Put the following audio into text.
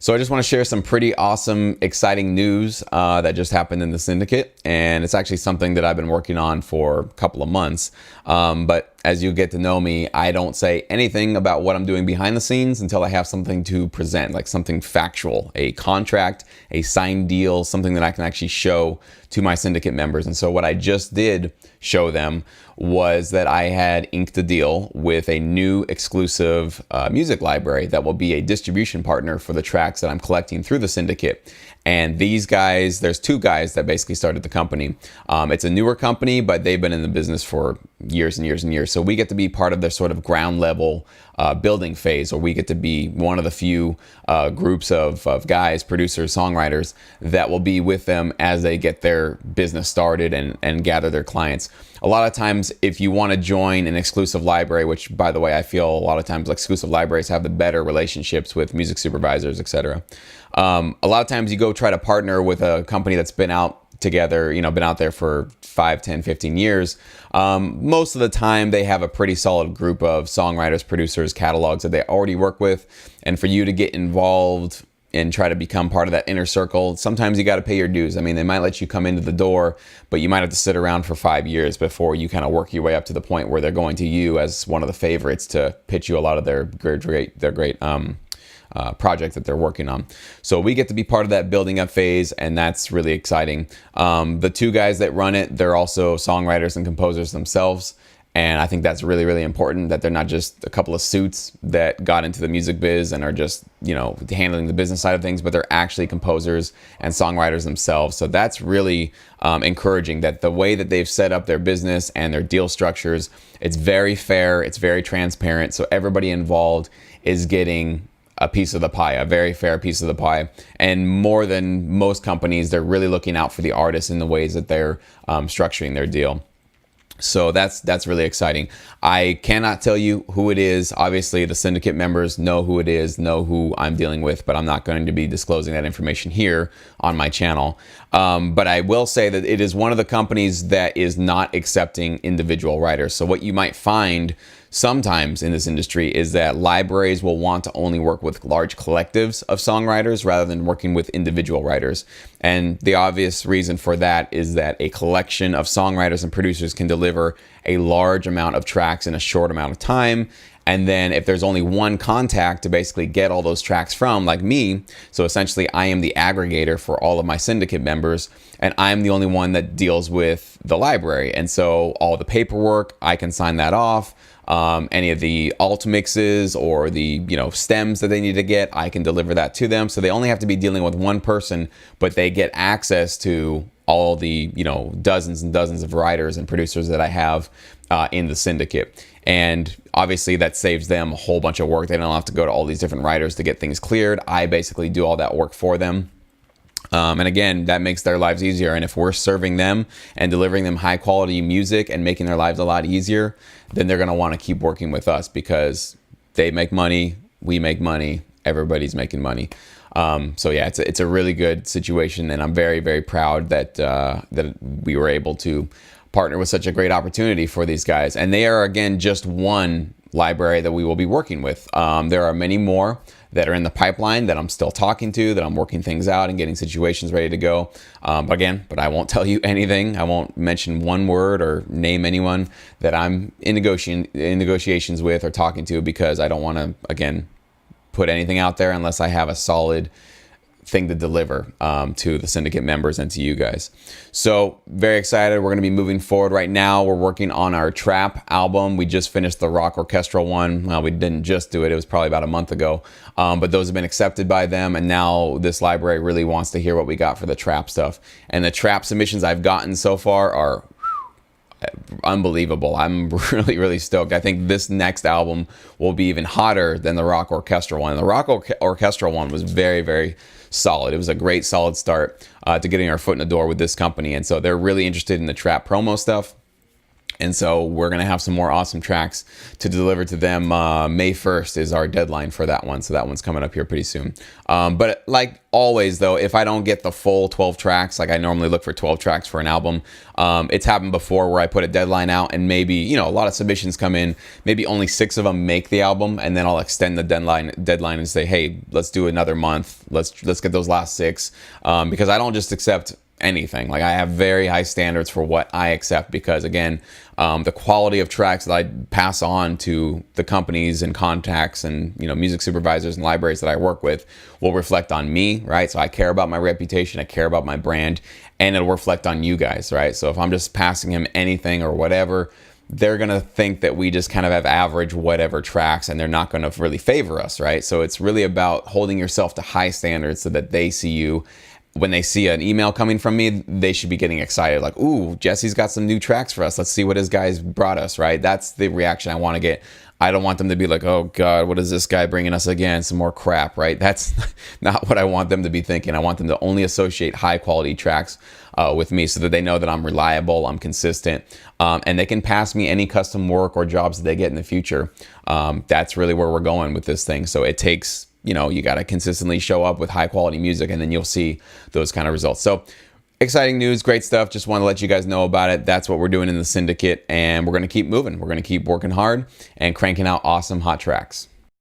So I just want to share some pretty awesome, exciting news that just happened in the Syndicate. And it's actually something that I've been working on for a couple of months. But as you get to know me, I don't say anything about what I'm doing behind the scenes until I have something to present, like something factual, a contract, a signed deal, something that I can actually show to my Syndicate members. And so what I just did show them was that I had inked a deal with a new exclusive music library that will be a distribution partner for the tracks that I'm collecting through the Syndicate. And these guys, there's two guys that basically started the company. It's a newer company, but they've been in the business for years and years and years. So we get to be part of their sort of ground level building phase, or we get to be one of the few groups of guys, producers, songwriters that will be with them as they get their business started and gather their clients. A lot of times, if you want to join an exclusive library, which by the way, I feel a lot of times exclusive libraries have the better relationships with music supervisors, etc. A lot of times you go try to partner with a company that's been out together, been out there for 5, 10, 15 years. Most of the time they have a pretty solid group of songwriters, producers, catalogs that they already work with. And for you to get involved and try to become part of that inner circle, sometimes you got to pay your dues. I mean, they might let you come into the door, but you might have to sit around for 5 years before you kind of work your way up to the point where they're going to you as one of the favorites to pitch you a lot of their great project that they're working on. So we get to be part of that building up phase, and that's really exciting. The two guys that run it, they're also songwriters and composers themselves. And I think that's really, really important, that they're not just a couple of suits that got into the music biz and are just, handling the business side of things, but they're actually composers and songwriters themselves. So that's really encouraging, that the way that they've set up their business and their deal structures, it's very fair, it's very transparent. So everybody involved is getting a piece of the pie, a very fair piece of the pie. And more than most companies, they're really looking out for the artists in the ways that they're structuring their deal. So that's really exciting. I cannot tell you who it is. Obviously, the Syndicate members know who it is, know who I'm dealing with, but I'm not going to be disclosing that information here on my channel. But I will say that it is one of the companies that is not accepting individual writers. So what you might find sometimes in this industry is that libraries will want to only work with large collectives of songwriters rather than working with individual writers. And the obvious reason for that is that a collection of songwriters and producers can deliver a large amount of tracks in a short amount of time. And then if there's only one contact to basically get all those tracks from, like me, so essentially I am the aggregator for all of my Syndicate members, and I'm the only one that deals with the library. And so all the paperwork, I can sign that off. Any of the alt mixes or the stems that they need to get, I can deliver that to them. So they only have to be dealing with one person, but they get access to all the dozens and dozens of writers and producers that I have in the Syndicate. And obviously that saves them a whole bunch of work. They don't have to go to all these different writers to get things cleared. I basically do all that work for them. And again, that makes their lives easier. And if we're serving them and delivering them high quality music and making their lives a lot easier, then they're going to want to keep working with us, because they make money, we make money, everybody's making money. So yeah, it's a really good situation, and I'm very, very proud that that we were able to partner with such a great opportunity for these guys. And they are, again, just one library that we will be working with. There are many more that are in the pipeline that I'm still talking to, that I'm working things out and getting situations ready to go. But I won't tell you anything. I won't mention one word or name anyone that I'm in negotiations with or talking to, because I don't want to, again, put anything out there unless I have a solid thing to deliver to the Syndicate members and to you guys. So very excited. We're going to be moving forward. Right now we're working on our trap album. We just finished the rock orchestral one. Well, we didn't just do it. It was probably about a month ago. But those have been accepted by them, and now this library really wants to hear what we got for the trap stuff. And the trap submissions I've gotten so far are unbelievable. I'm really, really stoked. I think this next album will be even hotter than the rock orchestral one. The rock orchestral one was very, very solid. It was a great solid start to getting our foot in the door with this company. And so they're really interested in the trap promo stuff. And so we're going to have some more awesome tracks to deliver to them. May 1st is our deadline for that one. So that one's coming up here pretty soon. But like always, though, if I don't get the full 12 tracks, like I normally look for 12 tracks for an album, it's happened before where I put a deadline out and maybe, you know, a lot of submissions come in, maybe only 6 of them make the album, and then I'll extend the deadline and say, hey, let's do another month. Let's get those last 6, because I don't just accept anything. Like, I have very high standards for what I accept, because again, the quality of tracks that I pass on to the companies and contacts and, you know, music supervisors and libraries that I work with will reflect on me, right? So I care about my reputation, I care about my brand, and it'll reflect on you guys, right? So if I'm just passing him anything or whatever, they're going to think that we just kind of have average whatever tracks, and they're not going to really favor us, right? So it's really about holding yourself to high standards so that they see you. When they see an email coming from me, they should be getting excited. Like, ooh, Jesse's got some new tracks for us. Let's see what his guys brought us, right? That's the reaction I want to get. I don't want them to be like, oh God, what is this guy bringing us again? Some more crap, right? That's not what I want them to be thinking. I want them to only associate high quality tracks with me, so that they know that I'm reliable, I'm consistent, and they can pass me any custom work or jobs that they get in the future. That's really where we're going with this thing. So it takes, you know, you got to consistently show up with high quality music, and then you'll see those kind of results. So exciting news, great stuff. Just want to let you guys know about it. That's what we're doing in the Syndicate, and we're going to keep moving. We're going to keep working hard and cranking out awesome hot tracks.